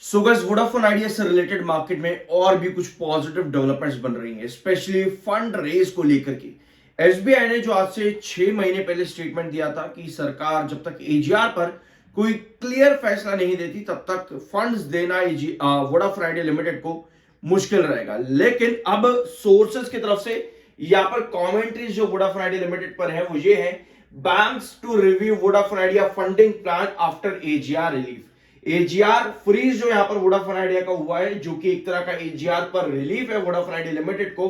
So guys Vodafone idea से related market में और भी कुछ पॉजिटिव डेवलपमेंट्स बन रही हैं, स्पेशली फंड रेज को लेकर के। एसबीआई ने जो आज से 6 महीने पहले स्टेटमेंट दिया था कि सरकार जब तक एजीआर पर कोई क्लियर फैसला नहीं देती तब तक फंड्स देना वोडाफोन आइडिया लिमिटेड को मुश्किल रहेगा। लेकिन अब सोर्सेज की तरफ से यहाँ पर कमेंट्रीज जो वोडाफोन आइडिया लिमिटेड पर है वो ये है, banks to review Vodafone Idea funding plan after AGR relief. AGR freeze जो यहां पर वोडाफोन आइडिया का हुआ है, जो कि एक तरह का एजीआर पर रिलीफ है वोडाफोन आइडिया लिमिटेड को।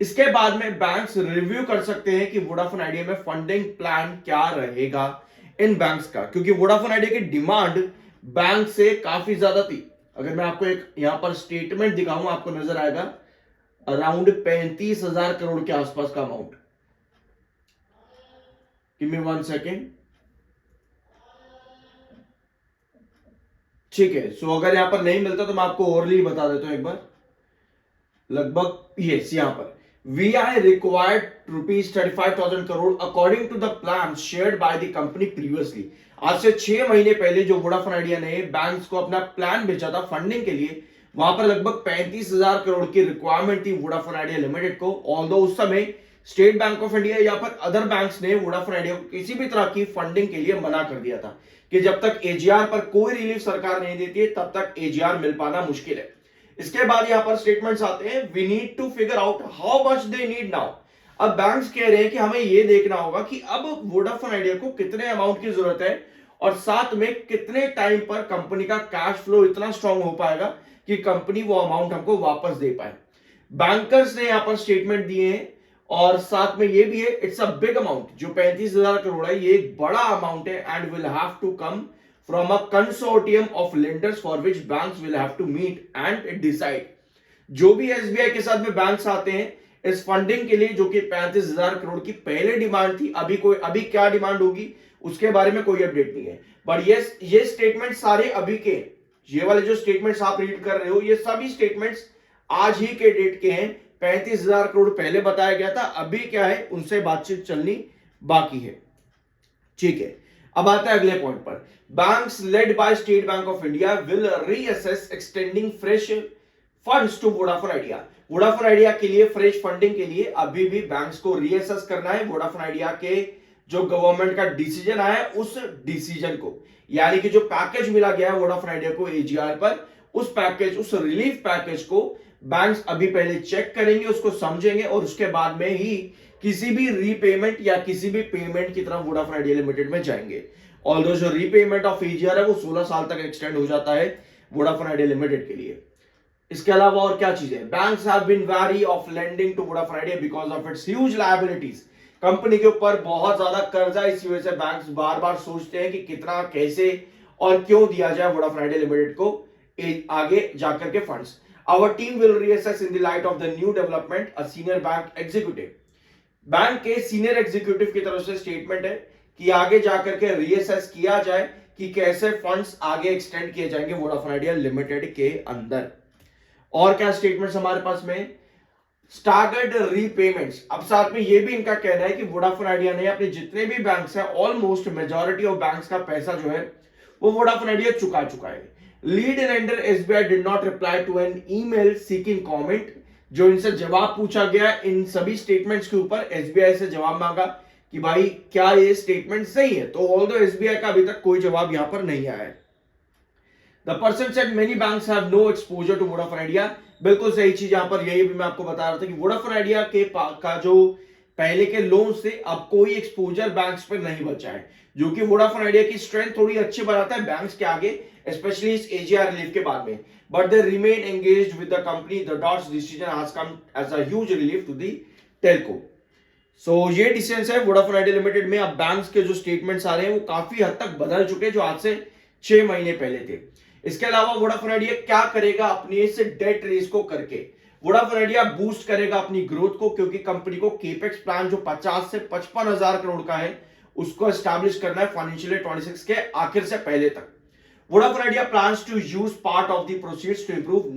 इसके बाद में बैंक्स रिव्यू कर सकते हैं कि वोडाफोन आइडिया में फंडिंग प्लान क्या रहेगा इन बैंक्स का, क्योंकि वोडाफोन आइडिया की डिमांड बैंक से काफी ज्यादा थी। अगर मैं आपको एक यहां पर स्टेटमेंट दिखाऊं, आपको नजर आएगा अराउंड 35,000 करोड़ के आसपास का अमाउंट। Give me 1 second. ठीक है, सो अगर यहां पर नहीं मिलता तो मैं आपको ओरली बता देता हूं एक बार। लगभग यस, यहां पर VI required ₹35,000 crore according to the plan shared by the company previously. आज से 6 महीने पहले जो वोडाफोन आइडिया ने बैंक्स को अपना प्लान भेजा था फंडिंग के लिए, वहां पर लगभग 35,000 करोड़ की रिक्वायरमेंट थी वोडाफोन आइडिया लिमिटेड को। ऑल्दो उस समय स्टेट बैंक ऑफ इंडिया या पर अदर बैंक्स ने वोडाफोन आइडिया को किसी भी तरह की फंडिंग के लिए मना कर दिया था कि जब तक एजीआर पर कोई रिलीफ सरकार नहीं देती है तब तक एजीआर मिल पाना मुश्किल है। इसके बाद यहां पर स्टेटमेंट्स आते हैं, we need to figure out how much they need now. अब बैंक्स कह रहे हैं कि हमें यह देखना होगा कि अब वोडाफोन आइडिया को कितने अमाउंट की जरूरत है और साथ में कितने टाइम पर कंपनी का कैश फ्लो इतना स्ट्रांग हो पाएगा कि कंपनी वो अमाउंट हमको वापस दे पाए। बैंकर्स ने यहां पर स्टेटमेंट दिए हैं और साथ में ये भी है, इट्स अ बिग अमाउंट। जो 35,000 करोड़ है ये एक बड़ा अमाउंट है and will have to come from a consortium of lenders for which banks will have to meet and decide. जो भी एसबीआई के साथ में बैंक्स आते हैं इस फंडिंग के लिए, जो कि 35,000 करोड़ की पहले डिमांड थी, अभी क्या डिमांड होगी उसके बारे में कोई अपडेट नहीं है। बट ये स्टेटमेंट सारे अभी के, ये वाले जो स्टेटमेंट्स आप रीड कर रहे हो ये सभी स्टेटमेंट्स आज ही के डेट के हैं। 35,000 करोड़ पहले बताया गया था, अभी क्या है उनसे बातचीत चलनी बाकी है। ठीक है, अब आता है अगले पॉइंट पर। Banks led by State Bank of India will reassess extending fresh funds to Vodafone Idea. Vodafone Idea के लिए फ्रेश फंडिंग के लिए अभी भी बैंक्स को रीअसेस करना है वोडाफोन आइडिया के जो गवर्नमेंट का डिसीजन आया है उस डिसीजन को, यानी कि जो पैकेज मिला गया है वोडाफोन आइडिया को एजीआर पर, उस पैकेज, उस रिलीफ पैकेज को बैंक्स अभी पहले चेक करेंगे, उसको समझेंगे और उसके बाद में ही किसी भी रीपेमेंट या किसी भी पेमेंट की तरफ वोडाफोन आइडिया लिमिटेड में जाएंगे। ऑल्दो जो रीपेमेंट ऑफ एजीआर है वो 16 साल तक एक्सटेंड हो जाता है वोडाफोन आइडिया लिमिटेड के लिए। इसके अलावा और क्या चीजें, banks have been wary of lending to Vodafone Idea because of its huge liabilities. Company के ऊपर बहुत ज्यादा कर्जा, इसी वजह से बैंक्स बार बार सोचते हैं कि कितना, कैसे और क्यों दिया जाए वोडाफोन आइडिया लिमिटेड को आगे जाकर के funds. Our team will reassess in the light of the new development, a senior bank executive। Bank के सीनियर एग्जीक्यूटिव की तरफ से स्टेटमेंट है कि आगे जाकर के रीअसेस किया जाए कि कैसे फंड्स आगे एक्सटेंड किए जाएंगे वोडाफोन आइडिया लिमिटेड के अंदर। और क्या स्टेटमेंट्स हमारे पास में, स्टागर्ड रीपेमेंट्स। अब साथ में ये भी इनका कहना है कि वोडाफोन आइडिया ने अपने जितने भी बैंक्स हैं, ऑलमोस्ट मेजॉरिटी ऑफ बैंक्स का पैसा जो है वो वोडाफोन आइडिया चुका है। Lead lender SBI did not reply to an email seeking comment. जो इनसे जवाब पूछा गया इन सभी स्टेटमेंट्स के ऊपर, एसबीआई से जवाब मांगा कि भाई क्या ये स्टेटमेंट सही है, तो ऑल्दो एसबीआई का अभी तक कोई जवाब यहां पर नहीं आया है। The person said many banks have no exposure to Vodafone Idea. बिल्कुल सही चीज यहां पर, यही भी मैं आपको बता रहा था कि वोडाफोन आइडिया का जो पहले के लोन से अब कोई एक्सपोजर बैंक्स पर नहीं बचा है, जो कि वोडाफोन आइडिया की स्ट्रेंथ थोड़ी अच्छी बनाता है बैंक्स के आगे, स्पेशली इस एजीआर रिलीफ के बाद में। But they remain engaged with the company, the DoT's decision has come as a huge relief to the telco. So ये डिसीजन है वोडाफोन आइडिया लिमिटेड में। अब बैंक्स के जो स्टेटमेंट्स आ रहे हैं वो काफी हद तक बदल चुके हैं जो आज से 6 महीने पहले थे। इसके अलावा वोडाफोन आइडिया क्या करेगा अपने इस डेट रेस को करके, वोडाफोन आइडिया बूस्ट करेगा अपनी ग्रोथ को, क्योंकि कंपनी को केपेक्स प्लान जो 50 से 55,000 करोड़ का है उसको एस्टैब्लिश करना है फाइनेंशियल ईयर 26 के आखिर से पहले तक। Vodafone Idea plans to use part of the proceeds to improve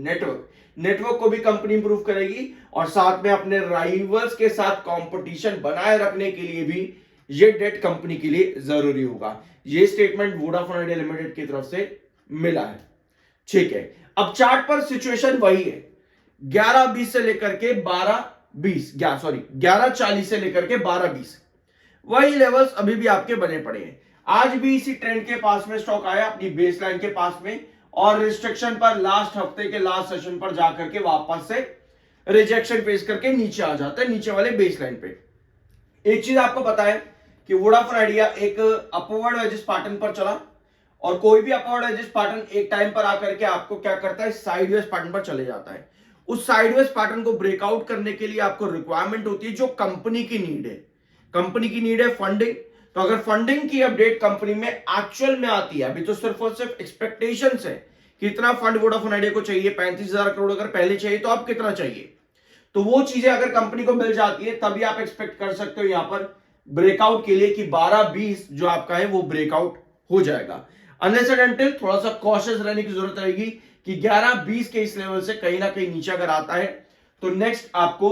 network को भी कंपनी इंप्रूव करेगी और साथ में अपने राइवल्स के साथ कंपटीशन बनाए रखने के लिए भी ये डेट कंपनी के लिए जरूरी होगा। ये स्टेटमेंट वोडाफोन आइडिया लिमिटेड की तरफ से मिला है। ठीक है, अब चार्ट पर सिचुएशन वही है, 11:20 से लेकर के 11:40 से लेकर के 12:20, वही लेवल्स अभी भी आपके बने पड़े हैं। आज भी इसी ट्रेंड के पास में स्टॉक आया, अपनी बेस लाइन के पास में, और रिस्ट्रिक्शन पर लास्ट हफ्ते के लास्ट सेशन पर जाकर के वापस से रिजेक्शन फेस करके नीचे आ जाता है, नीचे वाले बेस लाइन पे। एक चीज आपको पता है कि वोडाफोन आइडिया एक अपवर्ड वेजिस पैटर्न पर चला, और कोई भी अपवर्ड वेजिस पैटर्न एक टाइम पर आकर के आपको क्या करता है, साइडवेज पैटर्न पर चले जाता है। उस साइडवेज पैटर्न को ब्रेकआउट करने के लिए आपको रिक्वायरमेंट होती है जो कंपनी की नीड है। कंपनी की नीड है फंडिंग। तो अगर फंडिंग की अपडेट कंपनी में एक्चुअल में आती है, अभी तो सिर्फ और सिर्फ एक्सपेक्टेशन है कि इतना फंड वोडाफोन आइडिया को चाहिए, 35,000 करोड़ अगर पहले चाहिए तो अब कितना चाहिए, तो वो चीजें अगर कंपनी को मिल जाती है तभी आप एक्सपेक्ट कर सकते हो यहां पर ब्रेकआउट के लिए कि 12:20 जो आपका है वो ब्रेकआउट हो जाएगा। अनलेस एंड अनटिल थोड़ा सा कॉशियस रहने की जरूरत रहेगी कि 11:20 के इस लेवल से कहीं ना कहीं नीचे अगर आता है तो नेक्स्ट आपको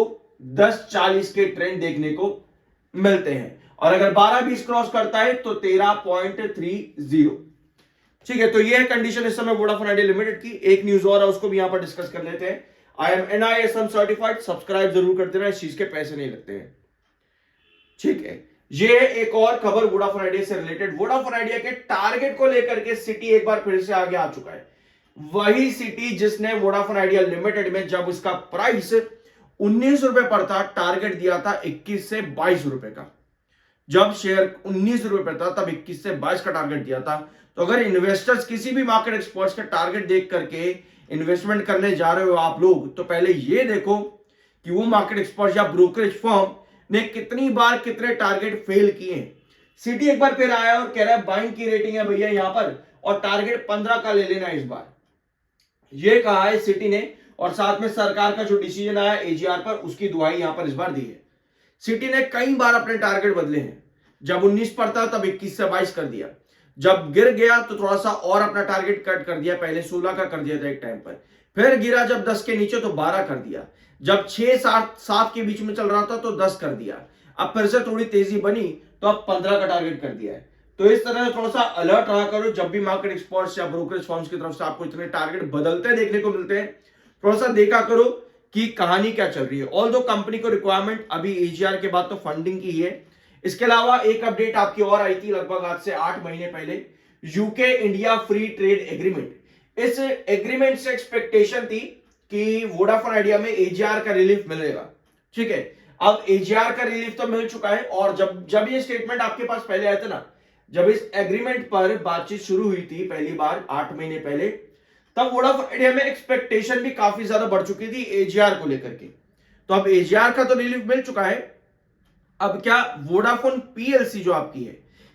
10:40 के ट्रेंड देखने को मिलते हैं, और अगर 12:20 क्रॉस करता है तो 13.30। ठीक है, तो ये है कंडीशन इस समय वोडाफोन आइडिया लिमिटेड की। एक न्यूज और है, उसको भी यहां पर डिस्कस कर लेते हैं। I am NISM certified, subscribe जरूर करते रहे, इस चीज के पैसे नहीं लगते हैं। ठीक है, ये एक और खबर वोडाफोन आइडिया से रिलेटेड। वोडाफोन आइडिया के टारगेट को लेकर के सिटी एक बार फिर से आगे आ चुका है, वही सिटी जिसने वोडाफोन आइडिया लिमिटेड में जब उसका प्राइस 19 रुपए पर था, टारगेट दिया था 21 से 22 रुपए का। जब शेयर 19 रुपए पर था तब 21 से 22 का टारगेट दिया था। तो अगर इन्वेस्टर्स किसी भी मार्केट एक्सपर्ट्स का टारगेट देख करके इन्वेस्टमेंट करने जा रहे हो आप लोग, तो पहले ये देखो कि वो मार्केट एक्सपर्ट या ब्रोकरेज फर्म ने कितनी बार कितने टारगेट फेल किए हैं। सिटी एक बार फिर आया और कह रहा है बाइंग की रेटिंग है भैया यहां पर, और टारगेट 15 का ले लेना इस बार, ये कहा है सिटी ने। और साथ में सरकार का जो डिसीजन आया AGR पर, उसकी दुहाई यहां पर इस बार दी है। सिटी ने कई बार अपने टारगेट बदले हैं, जब 19 पर था तब 21 से 22 कर दिया, जब गिर गया तो थोड़ा सा और अपना टारगेट कट कर दिया, पहले 16 का कर दिया था एक टाइम पर, फिर गिरा जब 10 के नीचे तो 12 कर दिया, जब 6-7 के बीच में चल रहा था तो 10 कर दिया, अब फिर से थोड़ी तेजी बनी तो अब 15 का टारगेट कर दिया है। तो इस तरह से थोड़ा सा अलर्ट रहा करो जब भी मार्केट एक्सपर्ट्स या ब्रोकरेज फर्म्स की तरफ से आपको इतने टारगेट बदलते देखने को मिलते हैं, थोड़ा सा देखा करो कि कहानी क्या चल रही है। ऑल्दो कंपनी को रिक्वायरमेंट अभी AGR के बाद तो फंडिंग की है। इसके अलावा एक अपडेट आपकी और आई थी लगभग आज से 8 महीने पहले, UK India free trade agreement. इस एग्रीमेंट से एक्सपेक्टेशन थी कि वोडाफोन आइडिया में AGR का रिलीफ मिलेगा। ठीक है, अब AGR का रिलीफ तो मिल चुका है, और जब ये स्टेटमेंट आपके पास पहले आया था ना, जब इस एग्रीमेंट पर बातचीत शुरू हुई थी पहली बार 8 महीने पहले, तब वोडाफोन आइडिया में एक्सपेक्टेशन भी काफी ज्यादा बढ़ चुकी थी AGR को लेकर के। तो अब AGR का तो रिलीफ मिल चुका है, अब क्या वोडाफोन PLC जो आपकी है,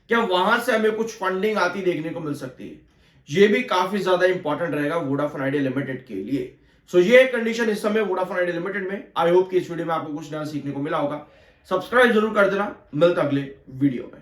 क्या वहां से हमें कुछ फंडिंग आती देखने को मिल सकती है, ये भी काफी ज्यादा इंपॉर्टेंट रहेगा वोडाफोन आइडिया लिमिटेड के लिए। सो ये कंडीशन इस समय वोडाफोन आइडिया लिमिटेड में। आई होप कि इस वीडियो में आपको कुछ नया सीखने को मिला होगा। सब्सक्राइब जरूर कर देना, मिलता अगले वीडियो में।